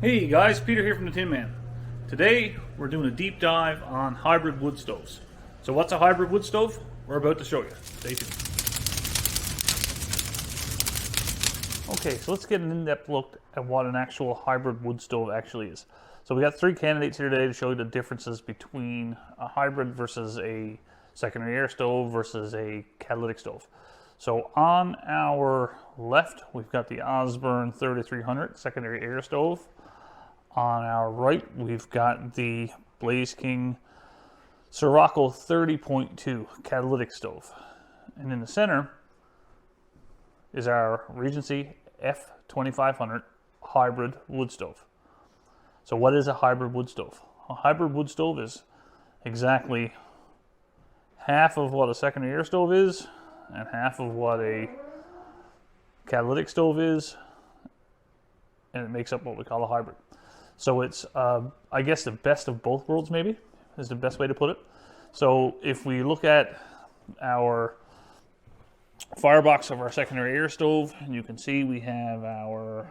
Hey guys, Peter here from the Tin Man. Today we're doing a deep dive on hybrid wood stoves. So what's a hybrid wood stove? We're about to show you. Stay tuned. Okay, so let's get an in-depth look at what an actual hybrid wood stove actually is. So we got three candidates here today to show you the differences between a hybrid versus a secondary air stove versus a catalytic stove. So on our left, we've got the Osborne 3300 secondary air stove. On our right, we've got the Blaze King Sirocco 30.2 catalytic stove. And in the center is our Regency F2500 hybrid wood stove. So what is a hybrid wood stove? A hybrid wood stove is exactly half of what a secondary air stove is and half of what a catalytic stove is, and it makes up what we call a hybrid. So it's, I guess, the best of both worlds, maybe, is the best way to put it. So if we look at our firebox of our secondary air stove, you can see we have our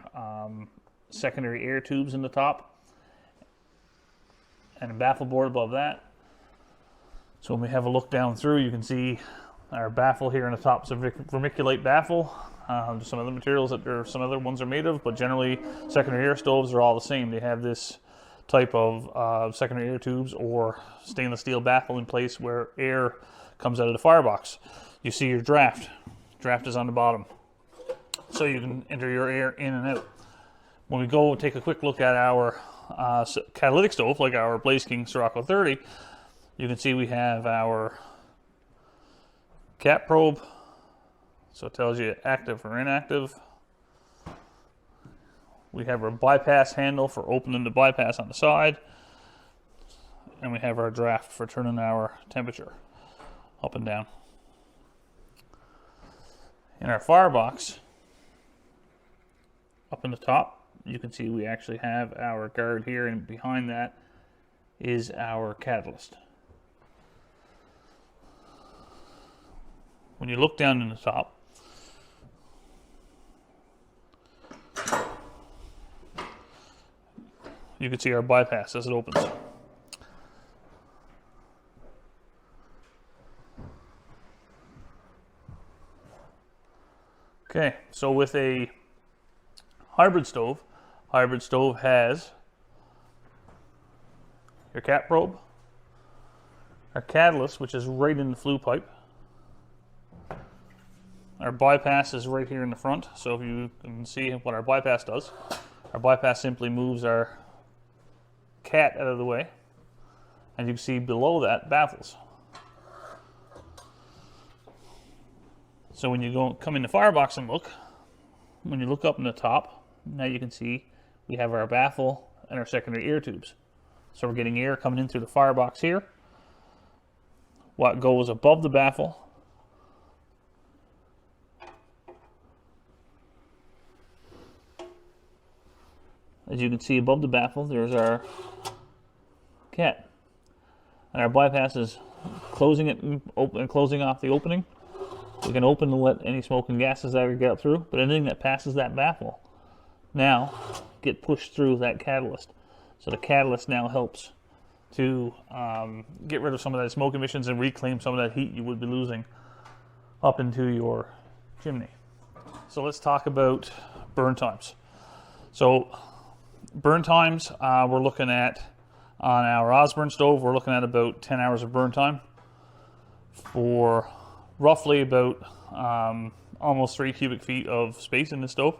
secondary air tubes in the top and a baffle board above that. So when we have a look down through, you can see our baffle here in the top is a vermiculite baffle. Some other materials that some other ones are made of, but generally secondary air stoves are all the same. They have this type of secondary air tubes or stainless steel baffle in place where air comes out of the firebox. You see your draft. Draft is on the bottom, so you can enter your air in and out. When we go and take a quick look at our catalytic stove, like our Blaze King Sirocco 30, you can see we have our cat probe, so it tells you active or inactive. We have our bypass handle for opening the bypass on the side, and we have our draft for turning our temperature up and down. In our firebox, up in the top, you can see we actually have our guard here, and behind that is our catalyst. When you look down in the top, you can see our bypass as it opens. Okay, so with a hybrid stove has your cat probe, our catalyst, which is right in the flue pipe. Our bypass is right here in the front, so if you can see what our bypass does, our bypass simply moves our cat out of the way, and you can see below that baffles. So when you come in the firebox and look, when you look up in the top, now you can see we have our baffle and our secondary air tubes. So we're getting air coming in through the firebox here. What goes above the baffle as you can see above the baffle, there's our cat. And our bypass is closing it and closing off the opening. We can open to let any smoke and gases that get up through, but anything that passes that baffle now get pushed through that catalyst. So the catalyst now helps to get rid of some of that smoke emissions and reclaim some of that heat you would be losing up into your chimney. So let's talk about burn times. So burn times, we're looking at, on our Osborne stove, we're looking at about 10 hours of burn time for roughly about almost 3 cubic feet of space in the stove.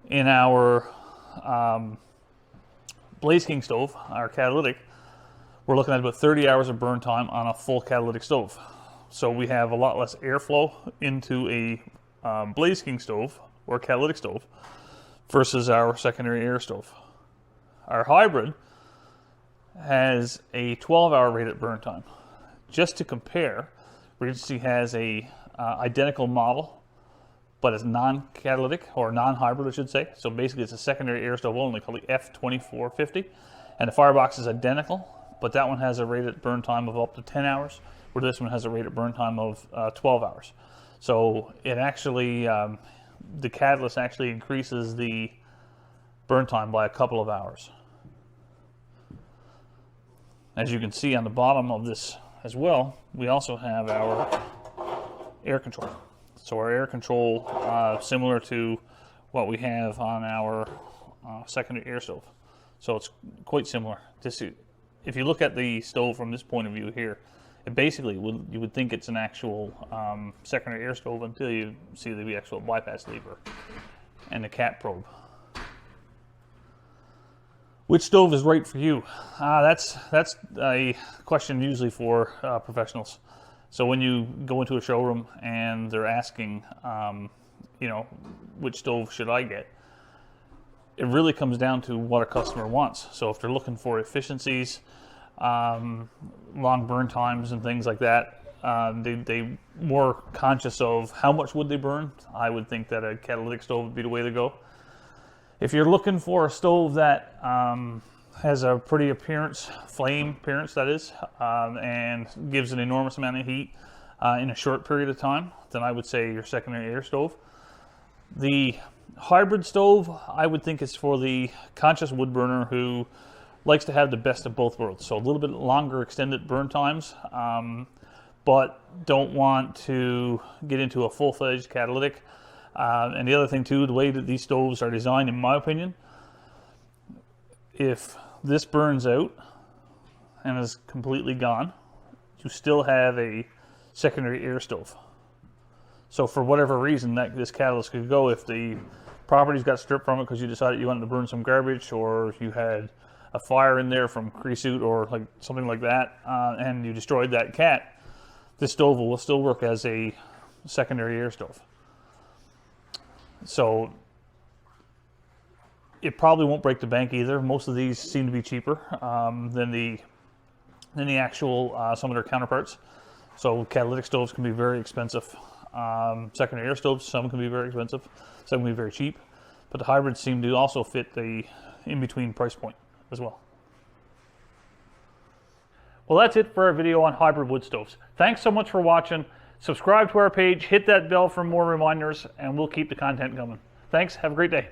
In our Blaze King stove, our catalytic, we're looking at about 30 hours of burn time on a full catalytic stove. So we have a lot less airflow into a Blaze King stove or catalytic stove versus our secondary air stove. Our hybrid has a 12-hour rated burn time. Just to compare, Regency has a identical model, but it's non-catalytic, or non-hybrid I should say. So basically it's a secondary air stove only called the F2450. And the firebox is identical, but that one has a rated burn time of up to 10 hours, where this one has a rated burn time of 12 hours. So it actually, the catalyst actually increases the burn time by a couple of hours. As you can see on the bottom of this as well, we also have our air control. So our air control, similar to what we have on our secondary air stove. So it's quite similar. If you look at the stove from this point of view here, it basically you would think it's an actual secondary air stove until you see the actual bypass lever and the cat probe. Which stove is right for you? That's a question usually for professionals. So when you go into a showroom and they're asking, you know, which stove should I get? It really comes down to what a customer wants. So if they're looking for efficiencies, long burn times and things like that, they more conscious of how much would they burn. I would think that a catalytic stove would be the way to go. If you're looking for a stove that has a pretty flame appearance that is, and gives an enormous amount of heat in a short period of time, then I would say your secondary air stove. The hybrid stove, I would think, is for the conscious wood burner who likes to have the best of both worlds. So a little bit longer extended burn times, but don't want to get into a full-fledged catalytic. And the other thing too, the way that these stoves are designed, in my opinion, if this burns out and is completely gone, you still have a secondary air stove. So for whatever reason, this catalyst could go. If the properties got stripped from it because you decided you wanted to burn some garbage, or you had a fire in there from creosote or like something like that, and you destroyed that cat, this stove will still work as a secondary air stove. So it probably won't break the bank either. Most of these seem to be cheaper than the actual some of their counterparts. So catalytic stoves can be very expensive. Secondary air stoves, some can be very expensive, some can be very cheap. But the hybrids seem to also fit the in-between price point as well. Well, that's it for our video on hybrid wood stoves. Thanks so much for watching. Subscribe to our page, hit that bell for more reminders, and we'll keep the content coming. Thanks, have a great day.